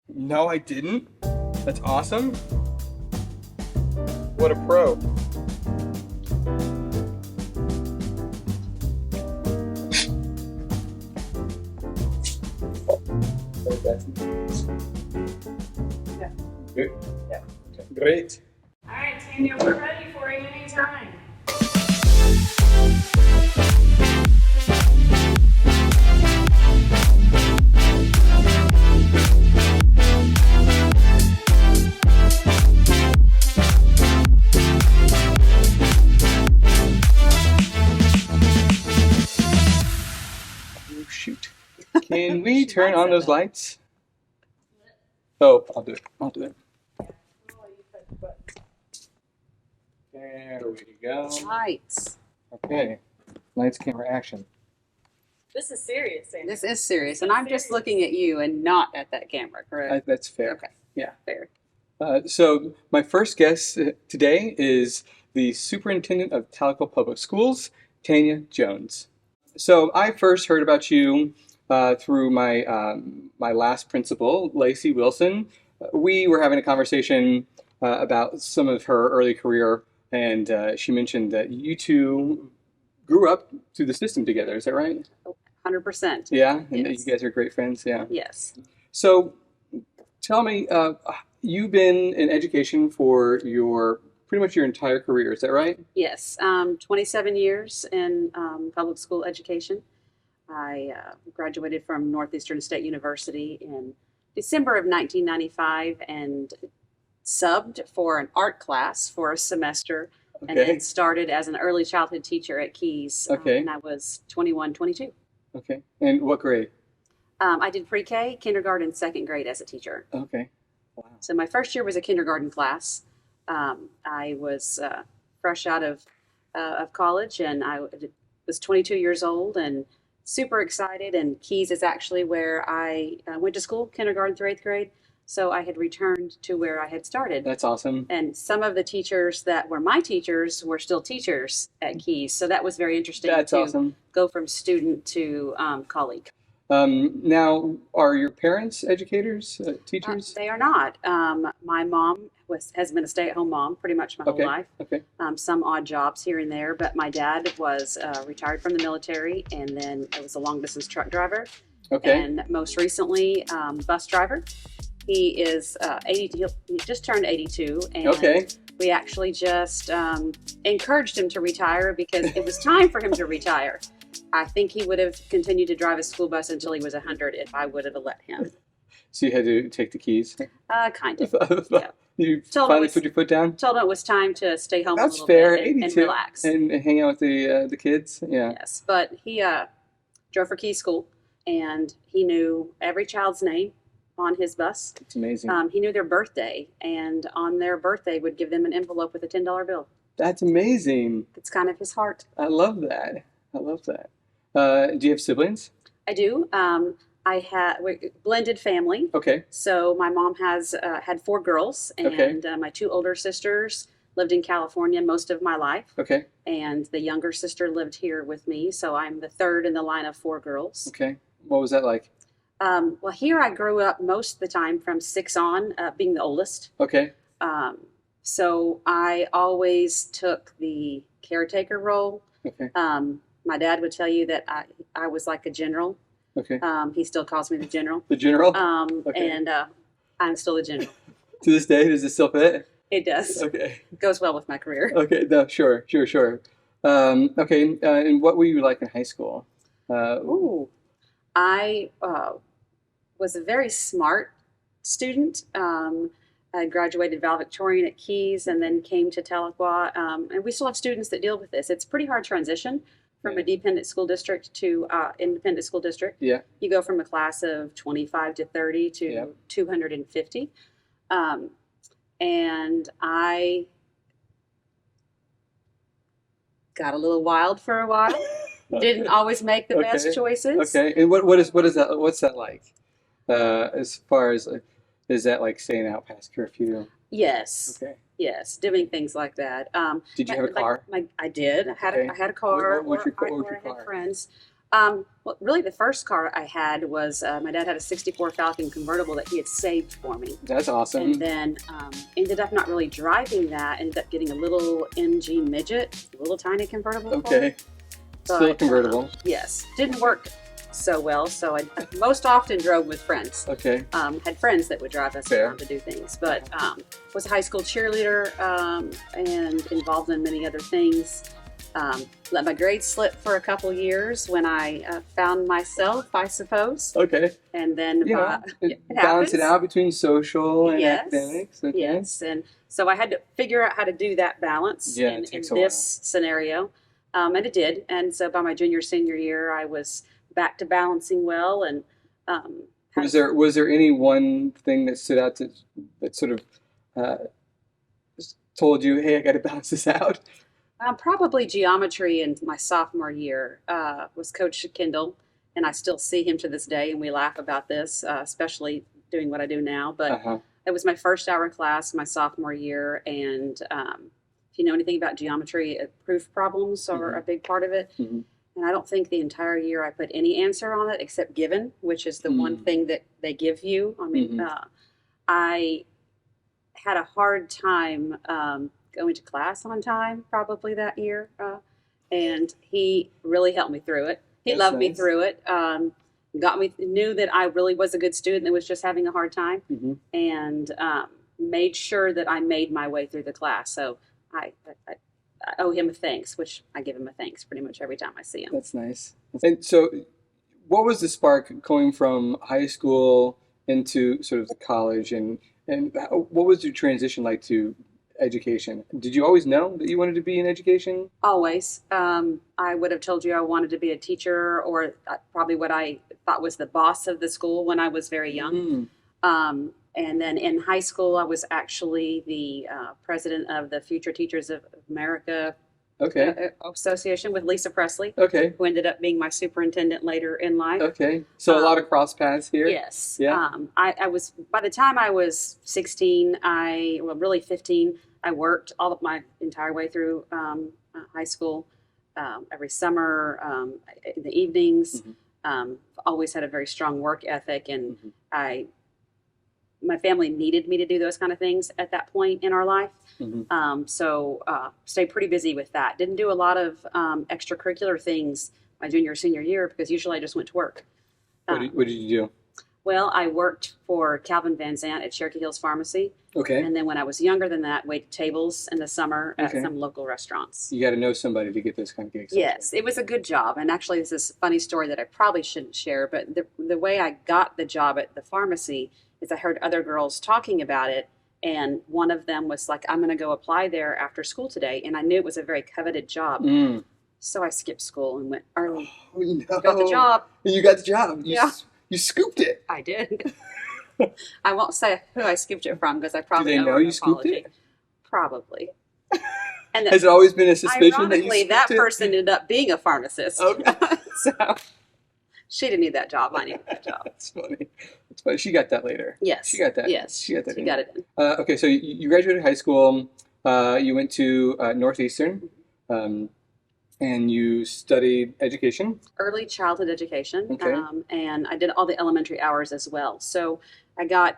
No, I didn't. That's awesome. What a pro. Yeah. Good. Yeah. Great. All right, Tanya, we're ready for you anytime. Oh, shoot. Can we turn on those lights? Oh, I'll do it. I'll do it. There we go. Lights. Okay. Lights, camera, action. This is serious, Tanya. This is serious, and I'm just looking at you and not at that camera, correct? That's fair. Okay. Yeah. Fair. So my first guest today is the superintendent of Tahlequah Public Schools, Tanya Jones. So I first heard about you through my last principal, Lacey Wilson. We were having a conversation about some of her early career, and she mentioned that you grew up through the system together. Is that right? 100%. Yeah, and Yes. you guys are great friends. Yeah. Yes. So tell me, you've been in education for pretty much your entire career. Is that right? Yes. 27 years in public school education. I graduated from Northeastern State University in December of 1995 and subbed for an art class for a semester, and Okay. then started as an early childhood teacher at Keys. Okay. And I was 21, 22. Okay. And what grade? I did pre-K, kindergarten, second grade as a teacher. Okay. Wow. So my first year was a kindergarten class. I was fresh out of college, and I was 22 years old and super excited. And Keys is actually where I went to school, kindergarten through eighth grade. So I had returned to where I had started. That's awesome. And some of the teachers that were my teachers were still teachers at Keys. So that was very interesting That's to awesome. go from student to colleague. Now, are your parents educators, teachers? They are not. My mom has been a stay-at-home mom pretty much my whole Okay. life. Okay. Some odd jobs here and there, but my dad was retired from the military, and then it was a long-distance truck driver, Okay. and most recently bus driver. He is 80. He just turned 82, and Okay. we actually just encouraged him to retire because it was time for him to retire. I think he would have continued to drive a school bus until he was 100 if I would have let him. So you had to take the keys. Kind of. Yeah. You Told him finally it was- put your foot down. Told him it was time to stay home That's a little fair. bit and 82 relax. and hang out with the kids. Yeah. Yes, but he drove for Key School, and he knew every child's name on his bus. It's amazing. He knew their birthday, and on their birthday would give them an envelope with a $10 bill. That's amazing. It's kind of his heart. I love that. I love that. Do you have siblings? I do. I had blended family. Okay. So my mom has had 4 girls, and Okay. my 2 older sisters lived in California most of my life, Okay. and the younger sister lived here with me. So I'm the third in the line of 4 girls. Okay. What was that like? Well, here I grew up most of the time from 6 on, being the oldest. Okay. So I always took the caretaker role. Okay. My dad would tell you that I was like a general. Okay. He still calls me the general. The general? Okay. And I'm still the general. To this day, does it still fit? It does. Okay. It goes well with my career. Okay. No, sure. Okay. And what were you like in high school? Ooh. I was a very smart student. I graduated valedictorian at Keys and then came to Tahlequah. And we still have students that deal with this. It's a pretty hard transition from a dependent school district to independent school district. Yeah. You go from a class of 25 to 30 to 250. And I got a little wild for a while. Didn't always make the best choices. Okay. And what is that? What's that like? As far as is that like staying out past curfew? Yes. Okay. Yes, doing things like that. Did you have a car? I did. I had a car. What's your or car? I had friends. Well, really, the first car I had was my dad had a '64 Falcon convertible that he had saved for me. That's awesome. And then ended up not really driving that. Ended up getting a little MG Midget, a little tiny convertible. Okay. Still a convertible. Yes. Didn't work so well, so I most often drove with friends. Okay. Had friends that would drive us Fair. around to do things, but was a high school cheerleader and involved in many other things. Let my grades slip for a couple years when I found myself, I suppose. Okay. And then Balance it happens. out between social and Yes. academics. Okay. Yes, and so I had to figure out how to do that balance Yeah, it in takes a this scenario, and it did. And so by my senior year, I was back to balancing well. And Was there any one thing that stood out that sort of told you, hey, I got to balance this out? Probably geometry in my sophomore year was Coach Kendall, and I still see him to this day, and we laugh about this, especially doing what I do now. But it was my first hour class my sophomore year, and if you know anything about geometry, proof problems are a big part of it. Mm-hmm. And I don't think the entire year I put any answer on it except given, which is the one thing that they give you. I mean, I had a hard time going to class on time probably that year. And he really helped me through it. He loved me through it. Knew that I really was a good student that was just having a hard time, and made sure that I made my way through the class. So I owe him a thanks, which I give him a thanks pretty much every time I see him. That's nice. And so what was the spark going from high school into sort of the college, and what was your transition like to education? Did you always know that you wanted to be in education? Always. I would have told you I wanted to be a teacher, or probably what I thought was the boss of the school when I was very young. And then in high school, I was actually the president of the Future Teachers of America Association with Lisa Presley, who ended up being my superintendent later in life. Okay. So a lot of cross paths here? Yes. Yeah. I was, by the time I was 16, really 15, I worked all of my entire way through high school, every summer, in the evenings. Always had a very strong work ethic, and my family needed me to do those kind of things at that point in our life. So stayed pretty busy with that. Didn't do a lot of extracurricular things my senior year, because usually I just went to work. What did you do? Well, I worked for Calvin Van Zant at Cherokee Hills Pharmacy. Okay. And then when I was younger than that, waited tables in the summer at some local restaurants. You got to know somebody to get those kind of gigs. Yes, it was a good job. And actually, this is a funny story that I probably shouldn't share, but the way I got the job at the pharmacy is I heard other girls talking about it, and one of them was like, I'm going to go apply there after school today. And I knew it was a very coveted job. So I skipped school and went early. Oh, no. Got the job. You got the job. You scooped it. I did. I won't say who I scooped it from, because I Do probably they owe know an you scooped apology. it? Probably. And Has it always been a suspicion that you ironically, scooped that it? person ended up being a pharmacist. Okay. So she didn't need that job. I needed that job. That's funny. That's funny. She got that later. Yes. She got that. Yes. She got that. She got it in. Okay, so you graduated high school. You went to Northeastern, and you studied education. Early childhood education. Okay. And I did all the elementary hours as well. So I got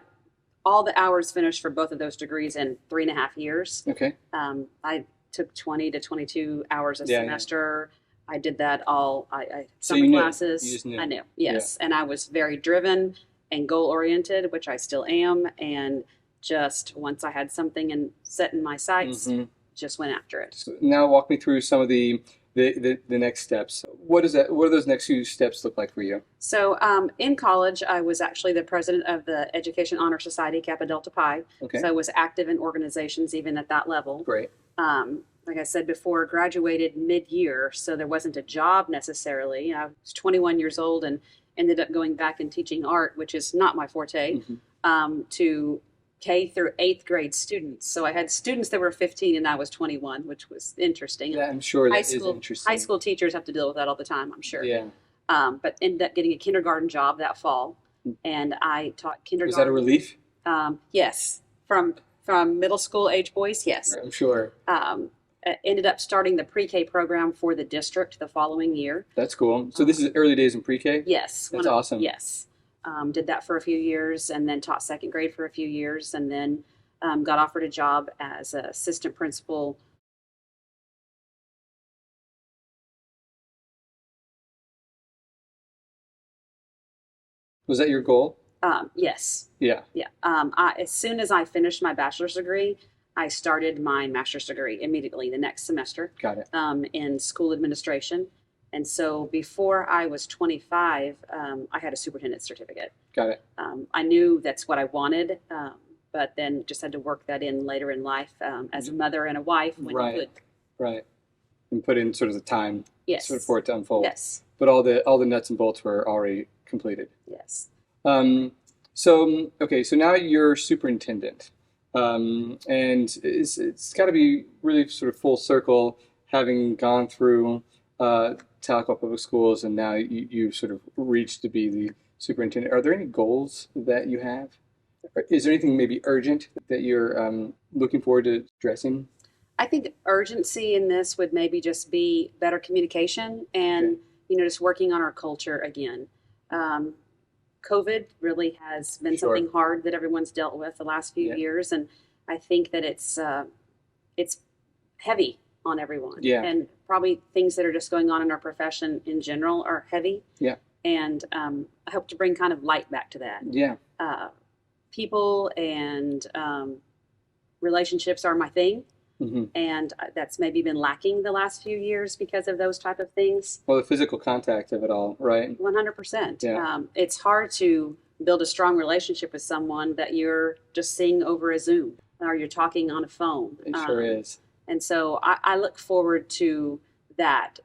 all the hours finished for both of those degrees in 3.5 years. Okay. I took 20 to 22 hours a Yeah, semester. I did that all. So summer you knew. classes. You just knew. I knew. Yes, and I was very driven and goal oriented, which I still am. And just once I had something set in my sights, just went after it. So now walk me through some of the next steps. What do those next few steps look like for you? So in college, I was actually the president of the Education Honor Society, Kappa Delta Pi. Okay. So I was active in organizations even at that level. Great. Like I said before, graduated mid-year, so there wasn't a job necessarily. I was 21 years old and ended up going back and teaching art, which is not my forte, to K through 8th grade students. So I had students that were 15 and I was 21, which was interesting. Yeah, I'm sure that is interesting. High school teachers have to deal with that all the time, I'm sure. Yeah. But ended up getting a kindergarten job that fall, and I taught kindergarten. Was that a relief? Yes, from middle school age boys, yes. I'm sure. ended up starting the pre-K program for the district the following year. That's cool. So this is early days in pre-K? Yes. That's awesome. Yes. Did that for a few years and then taught second grade for a few years and then got offered a job as an assistant principal. Was that your goal? Yes. Yeah. Yeah. As soon as I finished my bachelor's degree, I started my master's degree immediately the next semester Got it. in school administration. And so before I was 25, I had a superintendent certificate. Got it. I knew that's what I wanted, but then just had to work that in later in life as a mother and a wife when Right. you could. Right. And put in sort of the time Yes. sort of for it to unfold. Yes. But all the nuts and bolts were already completed. Yes. So okay, so now you're superintendent, and it's got to be really sort of full circle, having gone through Tahlequah Public Schools, and now you sort of reached to be the superintendent. Are there any goals that you have? Is there anything maybe urgent that you're looking forward to addressing? I think urgency in this would maybe just be better communication and, just working on our culture again. COVID really has been Sure. something hard that everyone's dealt with the last few Yeah. years. And I think that it's heavy on everyone. Yeah. And probably things that are just going on in our profession in general are heavy. Yeah. And I hope to bring kind of light back to that. Yeah. People and relationships are my thing. Hmm. And that's maybe been lacking the last few years because of those type of things. Well, the physical contact of it all, right? 100%. Yeah. It's hard to build a strong relationship with someone that you're just seeing over a Zoom or you're talking on a phone. It sure is. And so I look forward to that,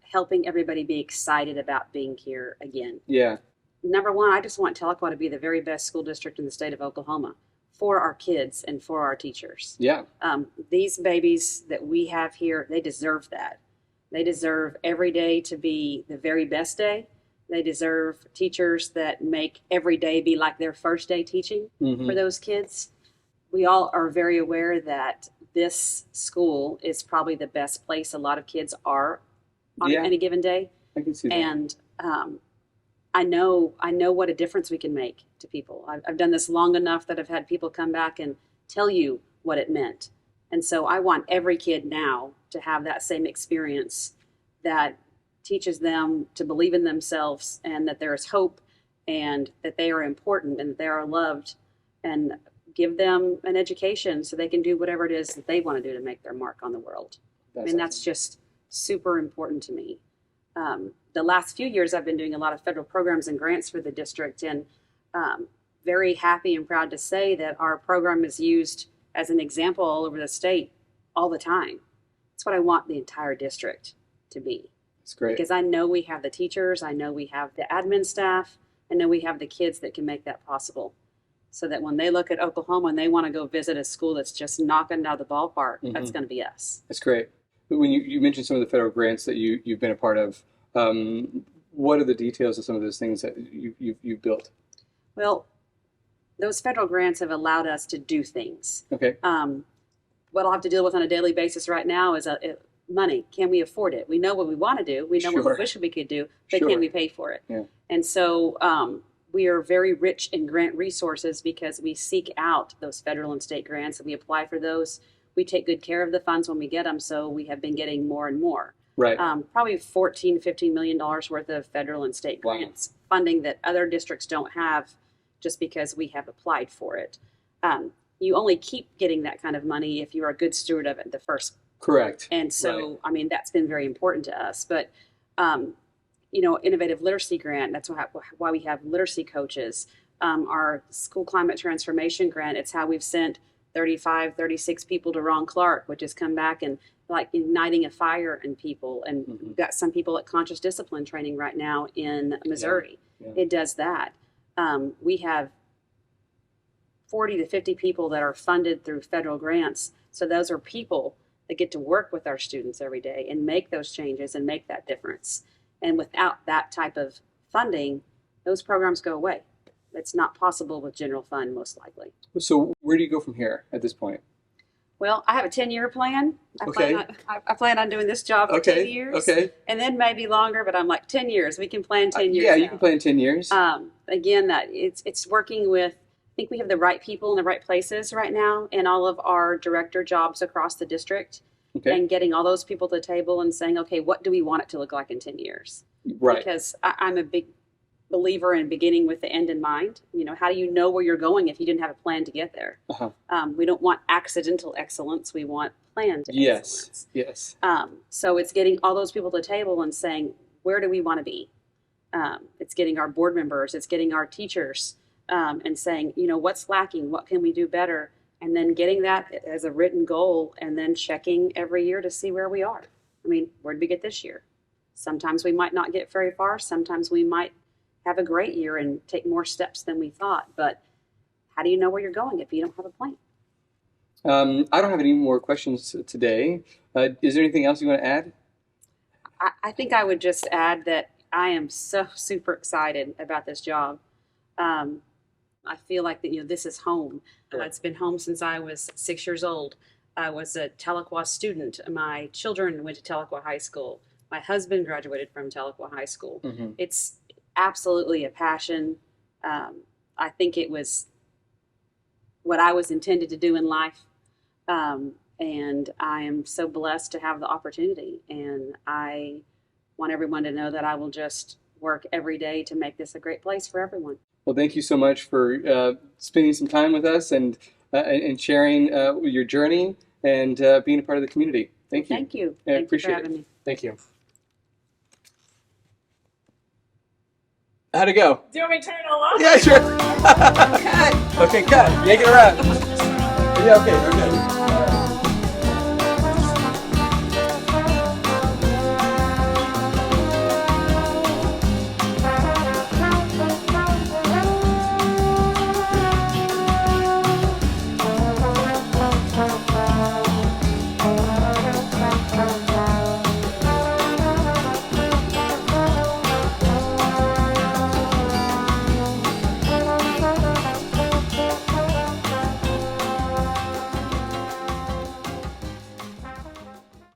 helping everybody be excited about being here again. Yeah. Number one, I just want Tahlequah to be the very best school district in the state of Oklahoma for our kids and for our teachers. Yeah. These babies that we have here, they deserve that. They deserve every day to be the very best day. They deserve teachers that make every day be like their first day teaching Hmm. for those kids. We all are very aware that this school is probably the best place a lot of kids are on Yeah. any given day. I can see that. And I know what a difference we can make to people. I've done this long enough that I've had people come back and tell you what it meant. And so I want every kid now to have that same experience that teaches them to believe in themselves and that there is hope and that they are important and that they are loved, and give them an education so they can do whatever it is that they want to do to make their mark on the world. That's just super important to me. The last few years, I've been doing a lot of federal programs and grants for the district, and very happy and proud to say that our program is used as an example all over the state all the time. That's what I want the entire district to be. It's great. Because I know we have the teachers, I know we have the admin staff, I know we have the kids that can make that possible. So that when they look at Oklahoma and they want to go visit a school that's just knocking out of the ballpark, that's going to be us. That's great. When you mentioned some of the federal grants that you've been a part of, what are the details of some of those things that you've built? Well, those federal grants have allowed us to do things. Okay. What I'll have to deal with on a daily basis right now is money. Can we afford it? We know what we want to do. We know what Sure. we wish we could do, but Sure. can we pay for it? Yeah. And so we are very rich in grant resources because we seek out those federal and state grants and we apply for those. We take good care of the funds when we get them, so we have been getting more and more. Right. Probably $14-15 million worth of federal and state Wow. grants, funding that other districts don't have just because we have applied for it. You only keep getting that kind of money if you are a good steward of it the first. Correct. And so, Right. I mean, that's been very important to us. But, innovative literacy grant, that's why we have literacy coaches. Our school climate transformation grant, it's how we've sent 36 people to Ron Clark, which has come back and like igniting a fire in people. And we've got some people at conscious discipline training right now in Missouri. Yeah. It does that. We have 40 to 50 people that are funded through federal grants. So those are people that get to work with our students every day and make those changes and make that difference. And without that type of funding, those programs go away. It's not possible with general fund, most likely. So where do you go from here at this point? Well, I have a 10-year plan. Okay. I plan on doing this job for 10 years. Okay. And then maybe longer, but I'm like 10 years. We can plan 10 years. Yeah, you out. can plan 10 years. Again, that it's working with, I think we have the right people in the right places right now in all of our director jobs across the district. Okay. And getting all those people to the table and saying, okay, what do we want it to look like in 10 years? Right. Because I'm a big believer in beginning with the end in mind. You know, how do you know where you're going if you didn't have a plan to get there? Uh-huh. We don't want accidental excellence. We want planned excellence. Yes. So it's getting all those people to the table and saying, where do we want to be? It's getting our board members, it's getting our teachers, and saying, you know, what's lacking? What can we do better? And then getting that as a written goal and then checking every year to see where we are. I mean, where did we get this year? Sometimes we might not get very far. Sometimes we might have a great year and take more steps than we thought. But how do you know where you're going if you don't have a plan? I don't have any more questions today. Is there anything else you want to add? I think I would just add that I am so super excited about this job. I feel like that, you know, this is home. Sure. It's been home since I was 6 years old. I was a Tahlequah student. My children went to Tahlequah High School. My husband graduated from Tahlequah High School. Mm-hmm. It's absolutely a passion. I think it was what I was intended to do in life. And I am so blessed to have the opportunity. And I want everyone to know that I will just work every day to make this a great place for everyone. Well, thank you so much for spending some time with us and sharing your journey and being a part of the community. Thank you. Thank you. I Thank you appreciate for having it. me. Thank you. How'd it go? Do you want me to turn it all off? Yeah, sure. Okay, cut. Make it around. Yeah, okay, we're good.